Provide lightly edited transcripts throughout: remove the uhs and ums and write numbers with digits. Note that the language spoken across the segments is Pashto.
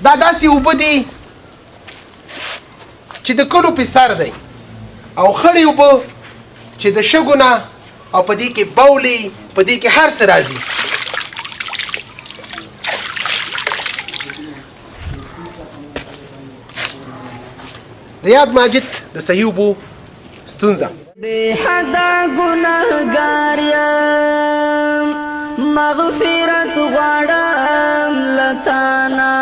دا داسې اوبه دي چې د کلو په سر دی او خړې اوبه چې د شګو نه او په دې کې بولي په دې کې هر څه راځي. د یاد ماجد د صحیح اوبو ستونزه بے حدا گناہگار یم مغفرت غواړم لتانا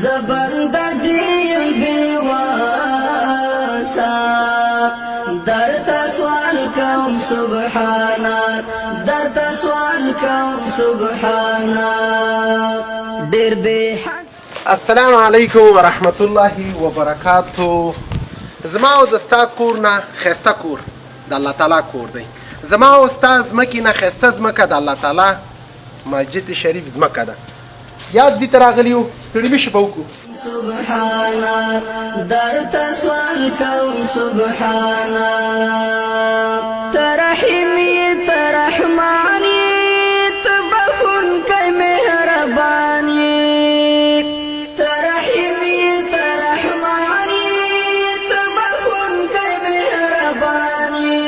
زبندگی بے واسا درتا سوال کوم سبحانا درتا سوال کوم سبحانا ډیر بے حد. السلام علیکم ورحمت الله وبرکاتو. زما او د ستا کور نه ښایسته کور د الله تعالی کور دی. زما او ستا ځمکې نه ښایسته ځمکه د الله تعالی مسجد شریف ځمکه ده. یاد دې ته راغلي یو ستړي مه شي به وکړو. سبحانا درتا سوال کوم سبحانا ترحیم یې ترحمان یې تبخونکی مهربان یې ترحیم یې ترحمان یې تبخونکی مهربان یې.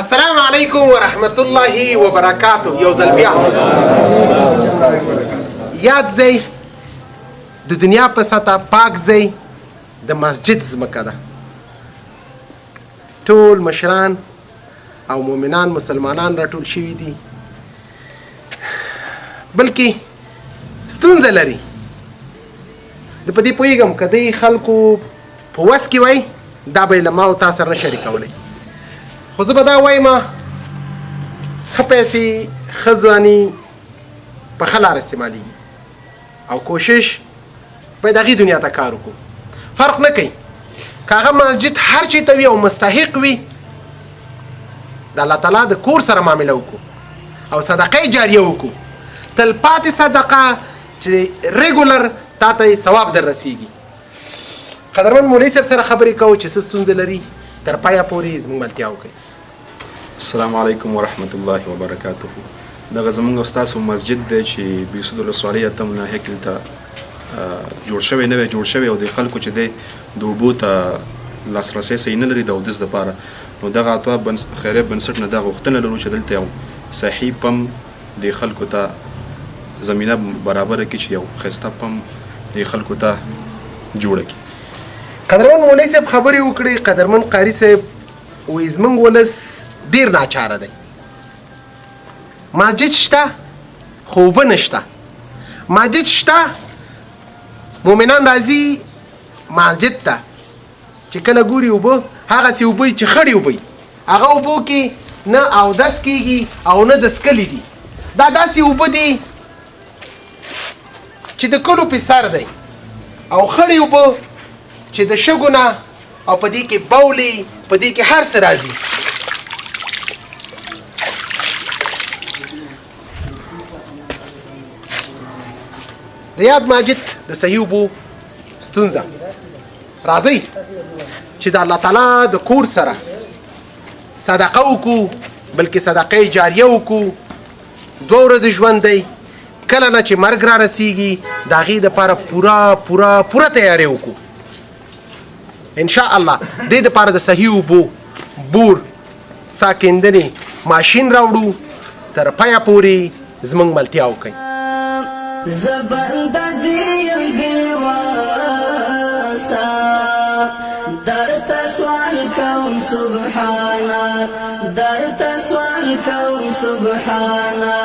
السلام علیکم ورحمت الله وبرکاتو. یو ځل بیا یاد ځای د دنیا په سطح پاک ځای د مسجد ځمکه ده. ټول مشران او مؤمنان مسلمانان راټول شوي دي بلکې ستونزه لري. زه په دې پوهېږم که دوی خلکو په وس کې وای دا به یې له ما او تا سره نه شریکولی، خو زه به دا وایم ښه پیسې ښه ځواني په ښه لار استعمالیږي او کوشش باید هغې دنیا ته کار وکړو. فرق نه کوي که هغه مسجد هر چېرته وي او مستحق وي د الله تعالی د کور سره معامله وکړو او صدقه جاریه وکړو. تل پاتې صدقه چې ریګولر تا ته ثواب در رسیږي. قدرمن مولوي صاحب سره خبرې کوو چې څه ستونزه لري تر پایه پورې زموږ ملتیا وکړئ. السلام علیکم ورحمت الله وبرکاته. دغه زموږ او ستاسو مسجد دی چې بیسود ولسوالۍ اتم ناحیه کې دلته جوړ شوی نوی جوړ شوی او د خلکو چې دی د اوبو ته لاسرسی صحیح نه لري د اودس دپاره، نو دغه عطا خیریه بنسټ نه دا غوښتنه لرو چې دلته یو صحیح پم د خلکو ته زمینه برابره کړي چې یو ښایسته پم د خلکو ته جوړه کړي. قدرمن مولوي صاحب خبرې وکړې. قدرمن قاري صاحب وایي زموږ ولس ډېر ناچاره دی. مسجد شته خو اوبه نشته. مسجد شته مؤمنان راځي مسجد ته چې کله ګوري اوبه هغسې اوبه چې خړې اوبه هغه اوبو کې نه اودس کېږي او نه دسکلي دي. دا داسې اوبه دي چې د کلو په سر دی او خړې اوبه چې د شګو نه او په دې کې بولي په دې کې هر څه راځي. د یاد ماجد د صحیح اوبو ستونزه راځئ چې د الله تعالی د کور سره صدقه وکړو، بلکې صدقه جاریه وکړو. 2 ورځې ژوند دی، کله نه چې مرګ را رسیږي د هغې دپاره پوره تیاری وکړو. انشاءالله دې دپاره د صحیح اوبو بور ساکندنې ماشین راوړو. تر پایه پورې زموږ ملتیا وکړئ. زبندگی بے واسا درتا سوال کوم سبحانا درتا سوال کوم سبحانا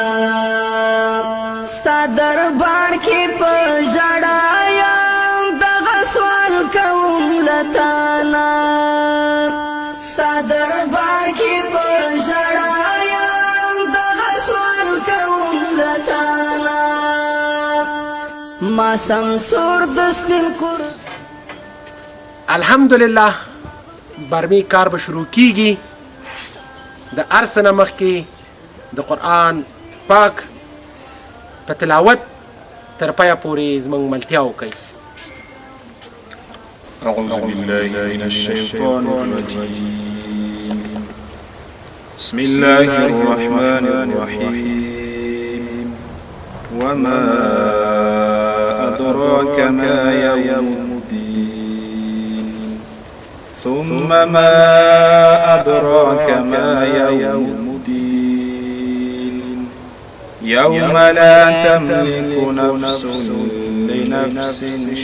ستا دربار کې په ژړا یم دغه سوال کوم لتانا ستا دربار کې په ژړا یم دغه سوال کوم لتانا ما سمسور د سپین کور. الحمدلله برمی کار به شروع کیږي. د هر څه نه مخکې د قرآن پاک په تلاوت تر پایه پورې زموږ ملتیا وکړئ. أعوذ بالله من الشيطان الرجيم. بسم الله الرحمن الرحيم. وما أدراك ما يوم الدين ثم ما أدراك ما يوم الدين يوم لا تملك نفس لنفس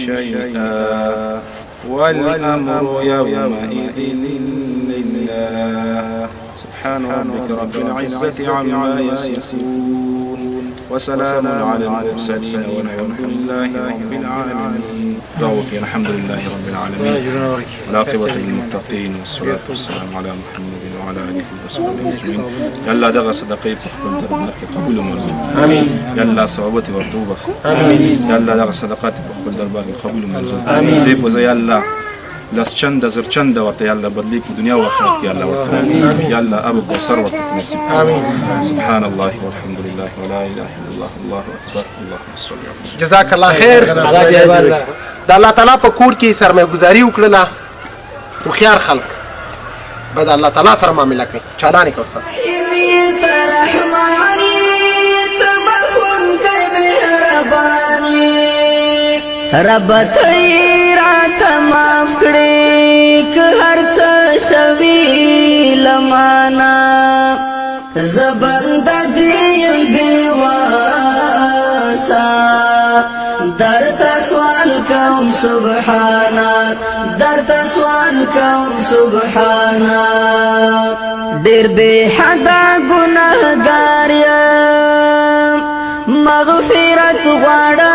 شيئا والأمر يومئذ لله سبحان ربك رب العزة عما يصفون وسلام على المرسلين والحمد لله رب العالمين. دعوك الحمد لله رب العالمين والعاقبة للمتقين والصلاة والسلام على محمد وعلى آله وصحبه أجمعين. يلا دغ صدقي فقبل دربك قبول مرزوق آمين. يلا صوابتي وطوبة آمين. يلا دغ صدقاتي فقبل دربك قبول مرزوق آمين. ديب وزي الله لس چند زر چند ورته يلا بدليك دنيا واخرت يلا ورته يلا ابو بصر ورته نصيب امين. سبحان الله والحمد لله ولا اله الا الله الله اكبر اللهم صل على جزاك الله خير. د الله تعالی په کور کې سرمایه‌ګزاري وکړله خو خيار خلق بد الله تعالی سره معامله کوي. چالانې کو استاد رب تیرات معاف کړي که هر څه شوي لمانا زبند دې بېواسا درته سوال کوم سبحانا درته سوال کوم سبحانا ډېر بې حده ګنهګار یم مغفرت غواړم